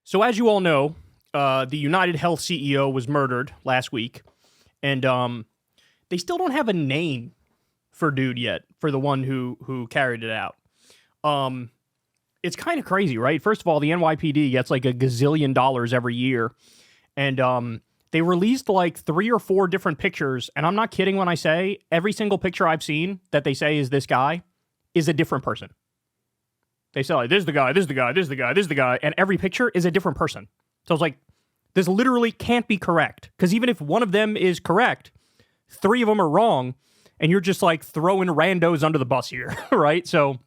So as you all know, the United Health CEO was murdered last week, and they still don't have a name for dude yet, for the one who carried it out. It's kind of crazy, right? First of all, the NYPD gets like $1 gazillion every year, and they released like 3 or 4 different pictures, and I'm not kidding when I say every single picture I've seen that they say is this guy is a different person. They say, like, this is the guy, this is the guy, this is the guy, this is the guy, and every picture is a different person. So it's like, this literally can't be correct, because even if one of them is correct, 3 of them are wrong, and you're just like throwing randos under the bus here, right? So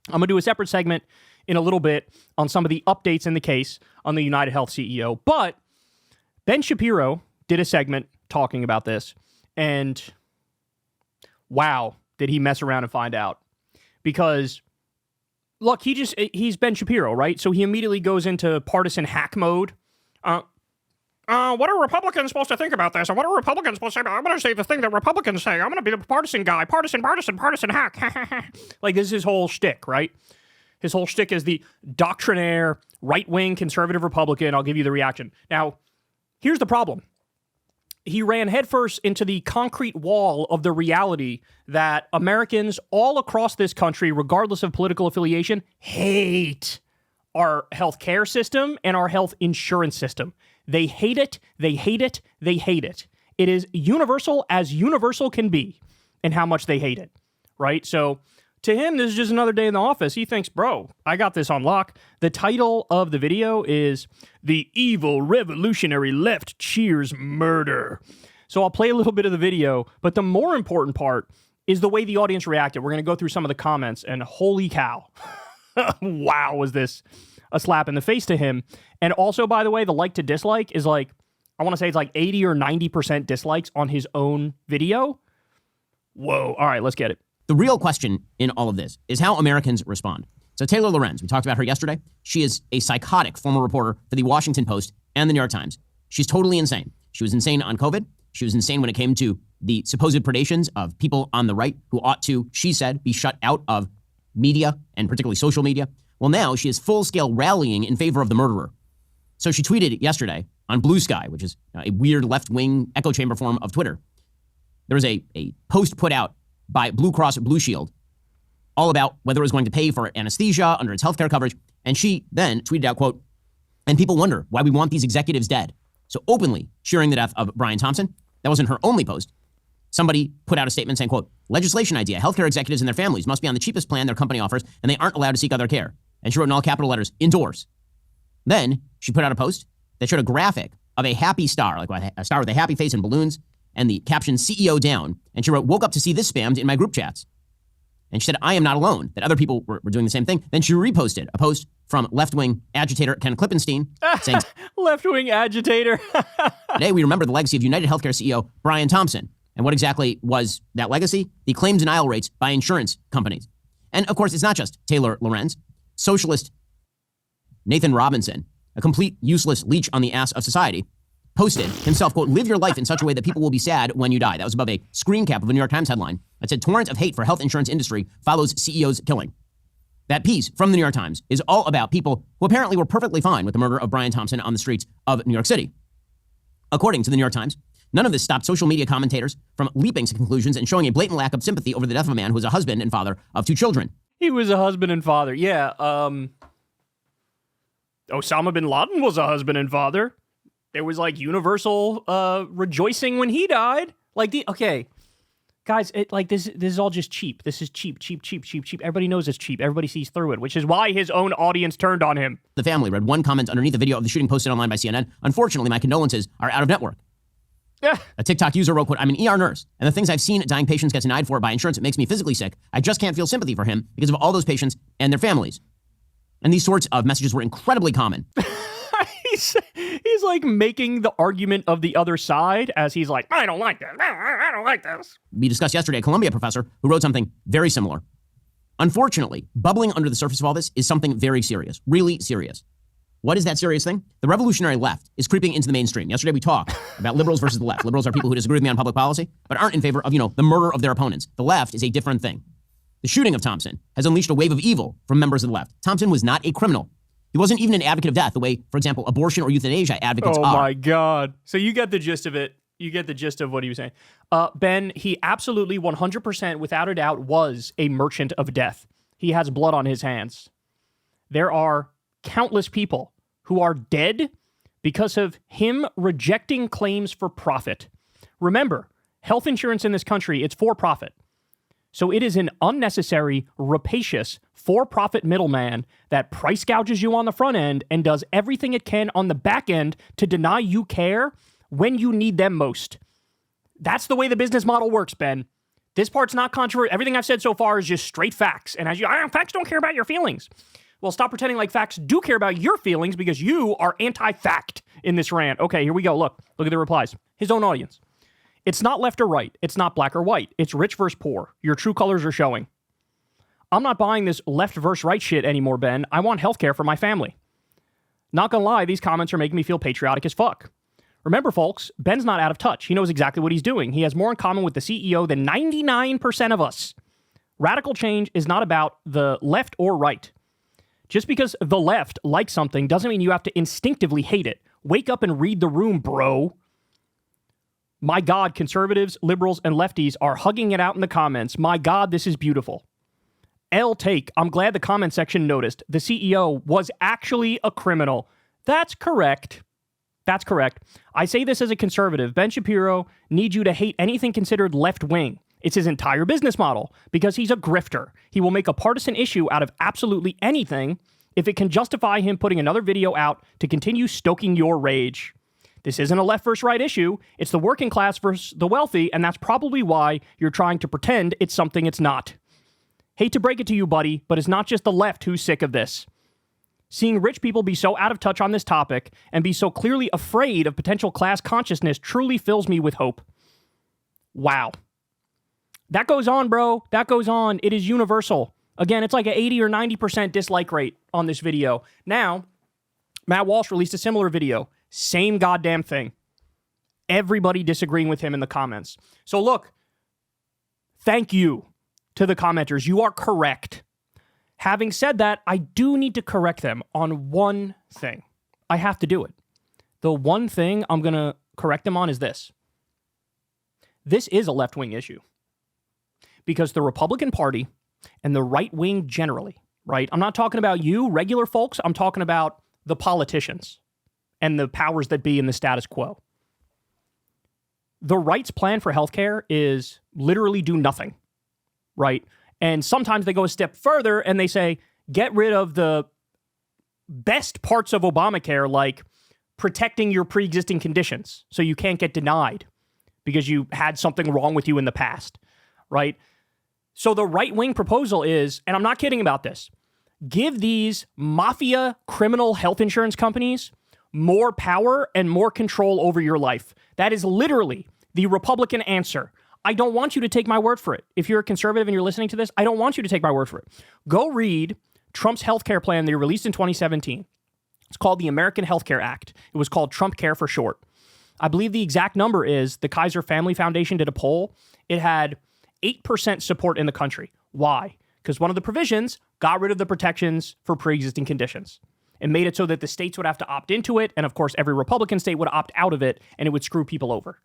I'm going to do a separate segment in a little bit on some of the updates in the case on the United Health CEO. But Ben Shapiro did a segment talking about this, and wow, did he mess around and find out. Because, look, he's Ben Shapiro, right? So he immediately goes into partisan hack mode. What are Republicans supposed to think about this? And what are Republicans supposed to say? I'm going to say the thing that Republicans say. I'm going to be the partisan guy. Partisan hack. Like, this is his whole shtick, right? His whole shtick is the doctrinaire, right-wing, conservative Republican. I'll give you the reaction. Now, here's the problem. He ran headfirst into the concrete wall of the reality that Americans all across this country, regardless of political affiliation, hate our healthcare system and our health insurance system. They hate it. They hate it. They hate it. It is universal as universal can be in how much they hate it, right? So to him, this is just another day in the office. He thinks, bro, I got this on lock. The title of the video is "The Evil Revolutionary Left Cheers Murder." So I'll play a little bit of the video, but the more important part is the way the audience reacted. We're going to go through some of the comments, and holy cow. Wow, was this a slap in the face to him. And also, by the way, the like to dislike is like, I want to say it's like 80 or 90% dislikes on his own video. Whoa. All right, let's get it. The real question in all of this is how Americans respond. So Taylor Lorenz, we talked about her yesterday. She is a psychotic former reporter for the Washington Post and the New York Times. She's totally insane. She was insane on COVID. She was insane when it came to the supposed predations of people on the right who ought to, she said, be shut out of media and particularly social media. Well, now she is full-scale rallying in favor of the murderer. So she tweeted yesterday on Blue Sky, which is a weird left-wing echo chamber form of Twitter. There was a post put out by Blue Cross Blue Shield all about whether it was going to pay for anesthesia under its healthcare coverage. And she then tweeted out, quote, "And people wonder why we want these executives dead." So openly cheering the death of Brian Thompson. That wasn't her only post. Somebody put out a statement saying, quote, "Legislation idea, healthcare executives and their families must be on the cheapest plan their company offers, and they aren't allowed to seek other care." And she wrote in all capital letters, "Endorse." Then she put out a post that showed a graphic of a happy star, like a star with a happy face and balloons, and the caption "CEO down." And she wrote, "Woke up to see this spammed in my group chats." And she said, "I am not alone," that other people were doing the same thing. Then she reposted a post from left-wing agitator Ken Klippenstein saying, left-wing agitator. "Today we remember the legacy of United Healthcare CEO Brian Thompson." And what exactly was that legacy? The claim denial rates by insurance companies. And of course, it's not just Taylor Lorenz. Socialist Nathan Robinson, a complete useless leech on the ass of society, posted himself, quote, "Live your life in such a way that people will be sad when you die." That was above a screen cap of a New York Times headline that said, "Torrent of hate for health insurance industry follows CEO's killing." That piece from the New York Times is all about people who apparently were perfectly fine with the murder of Brian Thompson on the streets of New York City. According to the New York Times, none of this stopped social media commentators from leaping to conclusions and showing a blatant lack of sympathy over the death of a man who was a husband and father of 2 children. He was a husband and father. Yeah. Osama bin Laden was a husband and father. There was like universal rejoicing when he died. Okay, guys, this is all just cheap. This is cheap. Everybody knows it's cheap. Everybody sees through it, which is why his own audience turned on him. The family read one comment underneath the video of the shooting posted online by CNN. "Unfortunately, my condolences are out of network." Yeah. A TikTok user wrote, quote, "I'm an ER nurse, and the things I've seen dying patients get denied for by insurance, it makes me physically sick. I just can't feel sympathy for him because of all those patients and their families." And these sorts of messages were incredibly common. He's like making the argument of the other side as he's like, I don't like this. We discussed yesterday a Columbia professor who wrote something very similar. Unfortunately, bubbling under the surface of all this is something very serious, really serious. What is that serious thing? The revolutionary left is creeping into the mainstream. Yesterday we talked about liberals versus the left. Liberals are people who disagree with me on public policy, but aren't in favor of, the murder of their opponents. The left is a different thing. The shooting of Thompson has unleashed a wave of evil from members of the left. Thompson was not a criminal. He wasn't even an advocate of death, the way, for example, abortion or euthanasia advocates are. Oh, my God. So you get the gist of it. You get the gist of what he was saying. Ben, he absolutely 100% without a doubt was a merchant of death. He has blood on his hands. There are countless people who are dead because of him rejecting claims for profit. Remember, health insurance in this country, it's for profit. So it is an unnecessary, rapacious, for-profit middleman that price gouges you on the front end and does everything it can on the back end to deny you care when you need them most. That's the way the business model works, Ben. This part's not controversial. Everything I've said so far is just straight facts. And as you, facts don't care about your feelings. Well, stop pretending like facts do care about your feelings because you are anti-fact in this rant. Okay, here we go. Look at the replies. His own audience. It's not left or right. It's not black or white. It's rich versus poor. Your true colors are showing. I'm not buying this left versus right shit anymore, Ben. I want healthcare for my family. Not gonna lie, these comments are making me feel patriotic as fuck. Remember, folks, Ben's not out of touch. He knows exactly what he's doing. He has more in common with the CEO than 99% of us. Radical change is not about the left or right. Just because the left likes something doesn't mean you have to instinctively hate it. Wake up and read the room, bro. My God, conservatives, liberals, and lefties are hugging it out in the comments. My God, this is beautiful. L take, I'm glad the comment section noticed. The CEO was actually a criminal. That's correct. That's correct. I say this as a conservative. Ben Shapiro needs you to hate anything considered left-wing. It's his entire business model because he's a grifter. He will make a partisan issue out of absolutely anything if it can justify him putting another video out to continue stoking your rage. This isn't a left versus right issue. It's the working class versus the wealthy, and that's probably why you're trying to pretend it's something it's not. Hate to break it to you, buddy, but it's not just the left who's sick of this. Seeing rich people be so out of touch on this topic and be so clearly afraid of potential class consciousness truly fills me with hope. Wow. That goes on, bro. That goes on. It is universal. Again, it's like an 80 or 90% dislike rate on this video. Now, Matt Walsh released a similar video. Same goddamn thing. Everybody disagreeing with him in the comments. So look, thank you to the commenters. You are correct. Having said that, I do need to correct them on one thing. I have to do it. The one thing I'm going to correct them on is this. This is a left-wing issue. Because the Republican Party and the right wing generally, right? I'm not talking about you, regular folks. I'm talking about the politicians and the powers that be in the status quo. The right's plan for healthcare is literally do nothing, right? And sometimes they go a step further and they say, get rid of the best parts of Obamacare, like protecting your pre-existing conditions so you can't get denied because you had something wrong with you in the past, right? So the right-wing proposal is, and I'm not kidding about this, give these mafia criminal health insurance companies more power and more control over your life. That is literally the Republican answer. I don't want you to take my word for it. If you're a conservative and you're listening to this, I don't want you to take my word for it. Go read Trump's healthcare plan that he released in 2017. It's called the American Healthcare Act. It was called Trump Care for short. I believe the exact number is the Kaiser Family Foundation did a poll. It had 8% support in the country. Why? Because one of the provisions got rid of the protections for pre-existing conditions. It made it so that the states would have to opt into it, and of course, every Republican state would opt out of it, and it would screw people over,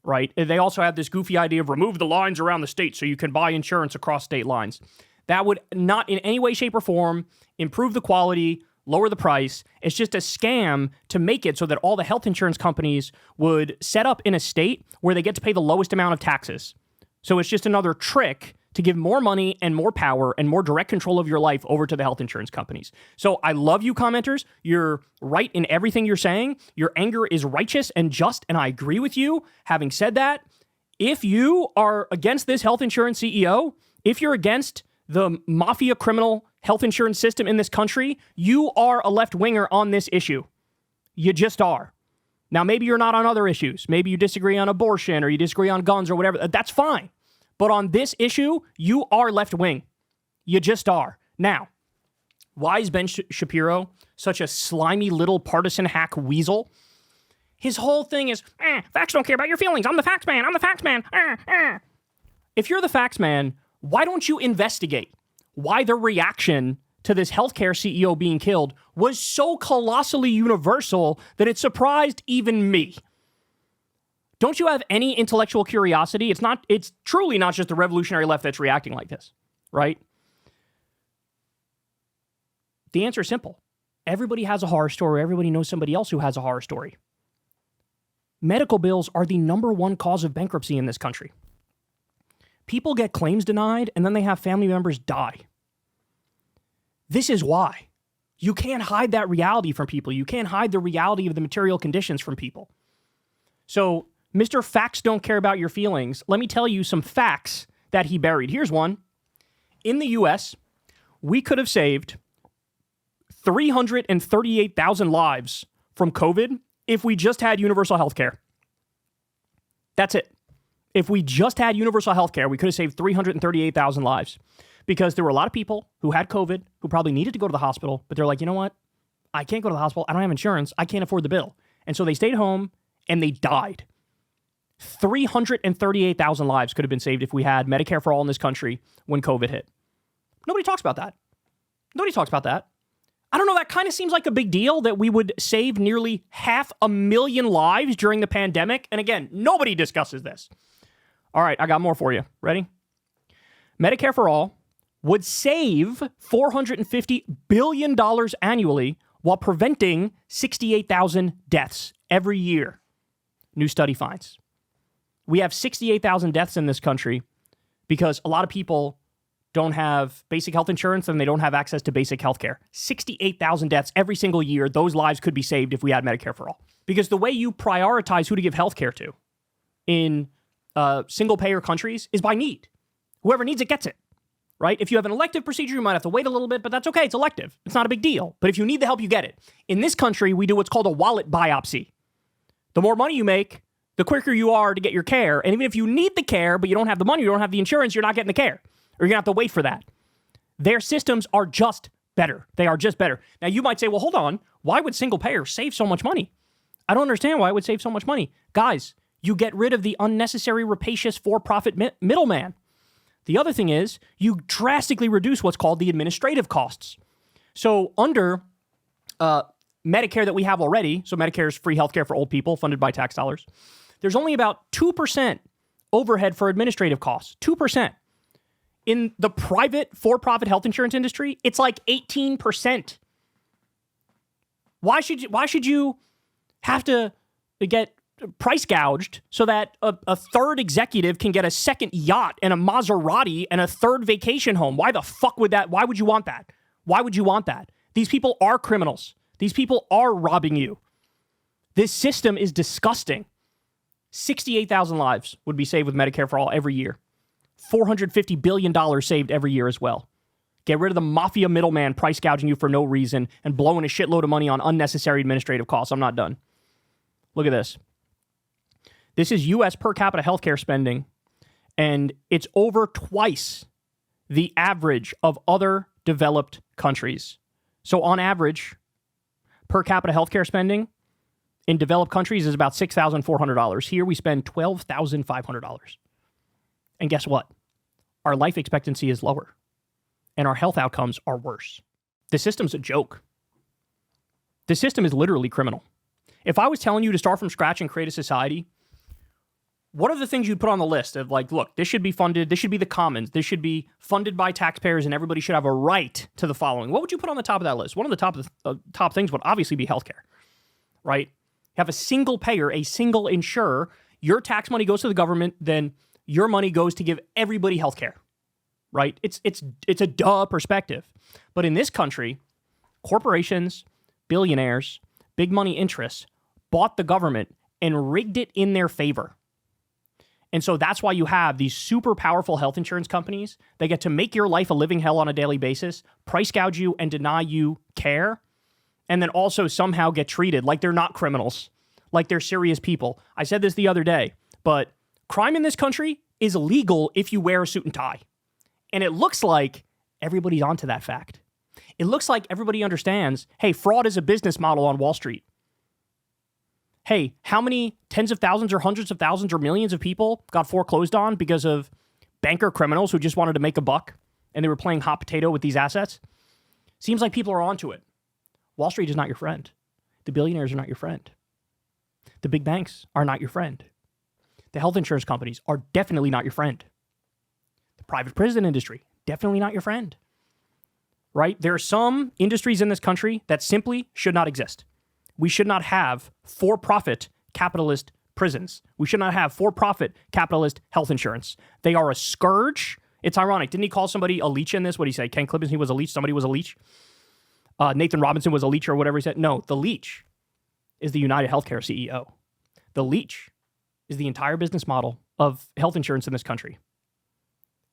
right? They also have this goofy idea of remove the lines around the state so you can buy insurance across state lines. That would not in any way, shape, or form improve the quality, lower the price. It's just a scam to make it so that all the health insurance companies would set up in a state where they get to pay the lowest amount of taxes. So it's just another trick to give more money and more power and more direct control of your life over to the health insurance companies. So I love you commenters. You're right in everything you're saying. Your anger is righteous and just, and I agree with you. Having said that, if you are against this health insurance CEO, if you're against the mafia criminal health insurance system in this country, you are a left-winger on this issue. You just are. Now, maybe you're not on other issues. Maybe you disagree on abortion or you disagree on guns or whatever. That's fine. But on this issue, you are left-wing. You just are. Now, why is Ben Shapiro such a slimy little partisan hack weasel? His whole thing is, facts don't care about your feelings. I'm the facts man. I'm the facts man. If you're the facts man, why don't you investigate why the reaction to this healthcare CEO being killed was so colossally universal that it surprised even me. Don't you have any intellectual curiosity? It's truly not just the revolutionary left that's reacting like this, right? The answer is simple. Everybody has a horror story. Everybody knows somebody else who has a horror story. Medical bills are the number one cause of bankruptcy in this country. People get claims denied, and then they have family members die. This is why. You can't hide that reality from people. You can't hide the reality of the material conditions from people. So, Mr. Facts don't care about your feelings. Let me tell you some facts that he buried. Here's one. In the U.S., we could have saved 338,000 lives from COVID if we just had universal health care. That's it. If we just had universal health care, we could have saved 338,000 lives. Because there were a lot of people who had COVID who probably needed to go to the hospital, but they're like, you know what? I can't go to the hospital. I don't have insurance. I can't afford the bill. And so they stayed home and they died. 338,000 lives could have been saved if we had Medicare for all in this country when COVID hit. Nobody talks about that. Nobody talks about that. I don't know, that kind of seems like a big deal that we would save nearly 500,000 lives during the pandemic. And again, nobody discusses this. All right, I got more for you. Ready? Medicare for all would save $450 billion annually while preventing 68,000 deaths every year. New study finds. We have 68,000 deaths in this country because a lot of people don't have basic health insurance and they don't have access to basic health care. 68,000 deaths every single year. Those lives could be saved if we had Medicare for all. Because the way you prioritize who to give health care to in single-payer countries is by need. Whoever needs it gets it, right? If you have an elective procedure, you might have to wait a little bit, but that's okay. It's elective. It's not a big deal. But if you need the help, you get it. In this country, we do what's called a wallet biopsy. The more money you make, the quicker you are to get your care. And even if you need the care, but you don't have the money, you don't have the insurance, you're not getting the care. Or you're going to have to wait for that. Their systems are just better. They are just better. Now, you might say, well, hold on. Why would single payer save so much money? I don't understand why it would save so much money. Guys, you get rid of the unnecessary rapacious for-profit middleman. The other thing is you drastically reduce what's called the administrative costs. So under Medicare that we have already, so Medicare is free healthcare for old people funded by tax dollars, there's only about 2% overhead for administrative costs. 2%. In the private for-profit health insurance industry, it's like 18%. Why should you have to get price gouged so that a third executive can get a second yacht and a Maserati and a third vacation home? Why the fuck would that? Why would you want that? Why would you want that? These people are criminals. These people are robbing you. This system is disgusting. 68,000 lives would be saved with Medicare for all every year. $450 billion saved every year as well. Get rid of the mafia middleman price gouging you for no reason and blowing a shitload of money on unnecessary administrative costs. I'm not done. Look at this. This is U.S. per capita healthcare spending, and it's over twice the average of other developed countries. So on average, per capita healthcare spending in developed countries is about $6,400. Here we spend $12,500. And guess what? Our life expectancy is lower, and our health outcomes are worse. The system's a joke. The system is literally criminal. If I was telling you to start from scratch and create a society, what are the things you'd put on the list of like, look, this should be funded, this should be the commons, this should be funded by taxpayers, and everybody should have a right to the following? What would you put on the top of that list? One of the top things would obviously be healthcare, right? You have a single payer, a single insurer. Your tax money goes to the government, then your money goes to give everybody healthcare, right? It's a duh perspective. But in this country, corporations, billionaires, big money interests bought the government and rigged it in their favor. And so that's why you have these super powerful health insurance companies. They get to make your life a living hell on a daily basis, price gouge you and deny you care, and then also somehow get treated like they're not criminals, like they're serious people. I said this the other day, but crime in this country is illegal if you wear a suit and tie. And it looks like everybody's onto that fact. It looks like everybody understands, hey, fraud is a business model on Wall Street. Hey, how many tens of thousands or hundreds of thousands or millions of people got foreclosed on because of banker criminals who just wanted to make a buck and they were playing hot potato with these assets? Seems like people are onto it. Wall Street is not your friend. The billionaires are not your friend. The big banks are not your friend. The health insurance companies are definitely not your friend. The private prison industry, definitely not your friend. Right? There are some industries in this country that simply should not exist. We should not have for-profit capitalist prisons. We should not have for-profit capitalist health insurance. They are a scourge. It's ironic. Didn't he call somebody a leech in this? What did he say? Ken Klippins, he was a leech. Somebody was a leech. Nathan Robinson was a leech or whatever he said. No, the leech is the United Healthcare CEO. The leech is the entire business model of health insurance in this country.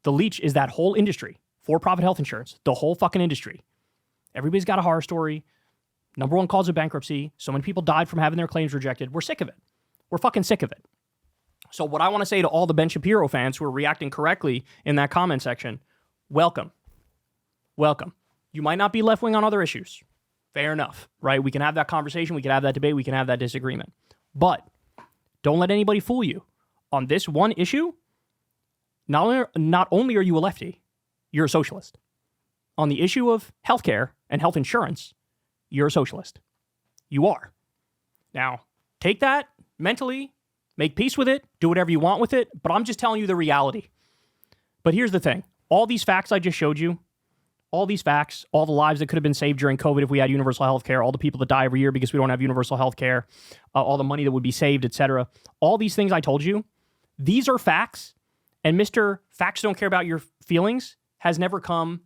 The leech is that whole industry, for-profit health insurance, the whole fucking industry. Everybody's got a horror story. Number one cause of bankruptcy. So many people died from having their claims rejected. We're sick of it. We're fucking sick of it. So what I want to say to all the Ben Shapiro fans who are reacting correctly in that comment section, welcome. Welcome. You might not be left-wing on other issues. Fair enough, right? We can have that conversation. We can have that debate. We can have that disagreement. But don't let anybody fool you. On this one issue, not only are you a lefty, you're a socialist. On the issue of healthcare and health insurance, you're a socialist. You are. Now, take that mentally, make peace with it, do whatever you want with it, but I'm just telling you the reality. But here's the thing. All these facts I just showed you, all these facts, all the lives that could have been saved during COVID if we had universal health care, all the people that die every year because we don't have universal health care, all the money that would be saved, etc. All these things I told you, these are facts, and Mr. Facts Don't Care About Your Feelings has never come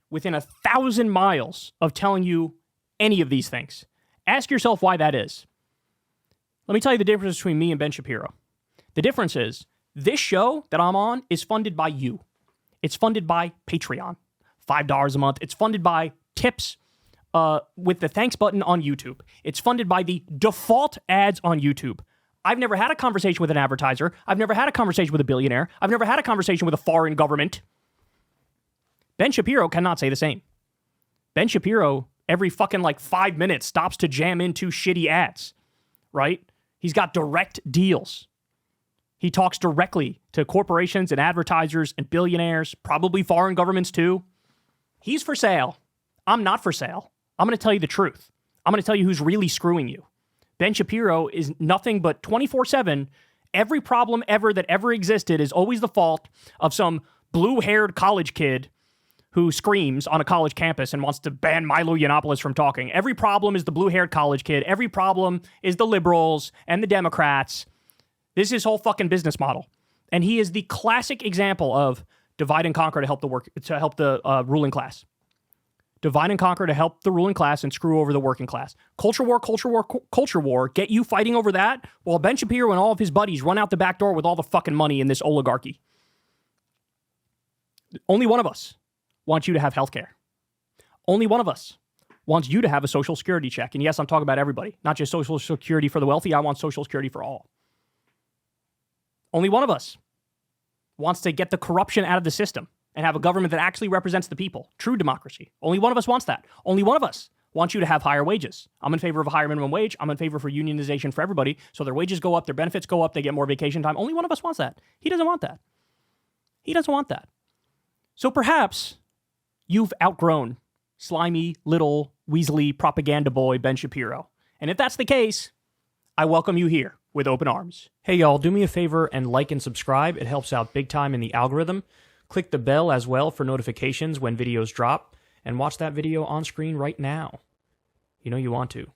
within 1,000 miles of telling you any of these things. Ask yourself why that is. Let me tell you the difference between me and Ben Shapiro. The difference is this show that I'm on is funded by you. It's funded by Patreon, $5 a month. It's funded by tips with the thanks button on YouTube. It's funded by the default ads on YouTube. I've never had a conversation with an advertiser. I've never had a conversation with a billionaire. I've never had a conversation with a foreign government. Ben Shapiro cannot say the same. Ben Shapiro, every fucking 5 minutes, stops to jam into shitty ads, right? He's got direct deals. He talks directly to corporations and advertisers and billionaires, probably foreign governments too. He's for sale. I'm not for sale. I'm going to tell you the truth. I'm going to tell you who's really screwing you. Ben Shapiro is nothing but 24/7. Every problem ever that ever existed is always the fault of some blue-haired college kid who screams on a college campus and wants to ban Milo Yiannopoulos from talking. Every problem is the blue-haired college kid. Every problem is the liberals and the Democrats. This is his whole fucking business model. And he is the classic example of divide and conquer to help the ruling class. Divide and conquer to help the ruling class and screw over the working class. Culture war, get you fighting over that while Ben Shapiro and all of his buddies run out the back door with all the fucking money in this oligarchy. Only one of us wants you to have health care. Only one of us wants you to have a social security check. And yes, I'm talking about everybody, not just social security for the wealthy. I want social security for all. Only one of us wants to get the corruption out of the system and have a government that actually represents the people. True democracy. Only one of us wants that. Only one of us wants you to have higher wages. I'm in favor of a higher minimum wage. I'm in favor for unionization for everybody. So their wages go up, their benefits go up, they get more vacation time. Only one of us wants that. He doesn't want that. He doesn't want that. So perhaps you've outgrown slimy, little, weaselly propaganda boy Ben Shapiro. And if that's the case, I welcome you here with open arms. Hey y'all, do me a favor and like and subscribe. It helps out big time in the algorithm. Click the bell as well for notifications when videos drop, and watch that video on screen right now. You know you want to.